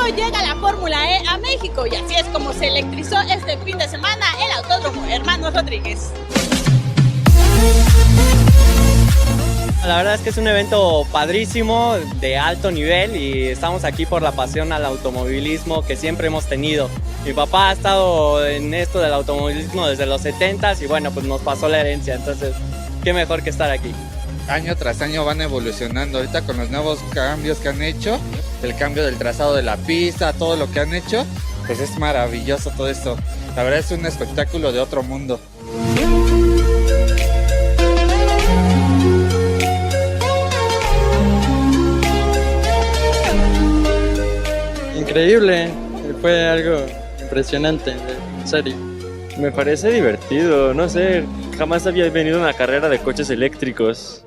llega la Fórmula E a México y así es como se electrizó este fin de semana el Autódromo Hermanos Rodríguez. La verdad es que es un evento padrísimo, de alto nivel, y estamos aquí por la pasión al automovilismo que siempre hemos tenido. Mi papá ha estado en esto del automovilismo desde los 70s y bueno, pues nos pasó la herencia, entonces qué mejor que estar aquí. Año tras año van evolucionando, ahorita con los nuevos cambios que han hecho, el cambio del trazado de la pista, todo lo que han hecho, pues es maravilloso todo esto. La verdad es un espectáculo de otro mundo. Increíble, fue algo impresionante, en serio. Me parece divertido, no sé, jamás había venido a una carrera de coches eléctricos.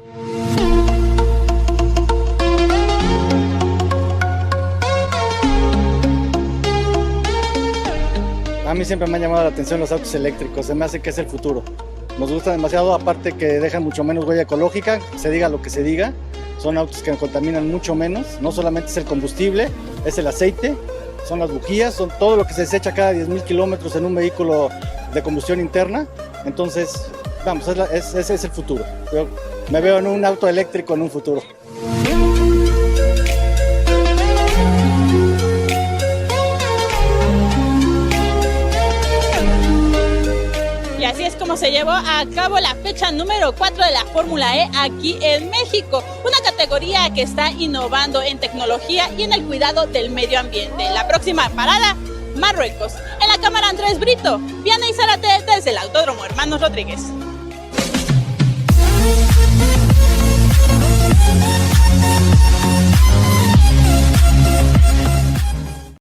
A mí siempre me han llamado la atención los autos eléctricos, se me hace que es el futuro. Nos gusta demasiado, aparte que dejan mucho menos huella ecológica, se diga lo que se diga. Son autos que contaminan mucho menos, no solamente es el combustible, es el aceite, son las bujías, son todo lo que se desecha cada 10,000 kilómetros en un vehículo de combustión interna. Entonces, vamos, ese es el futuro. Yo me veo en un auto eléctrico en un futuro. Y así es como se llevó a cabo la fecha número 4 de la Fórmula E aquí en México, una categoría que está innovando en tecnología y en el cuidado del medio ambiente. La próxima parada, Marruecos. En la cámara Andrés Brito, Viana y Zárate desde el Autódromo Hermanos Rodríguez.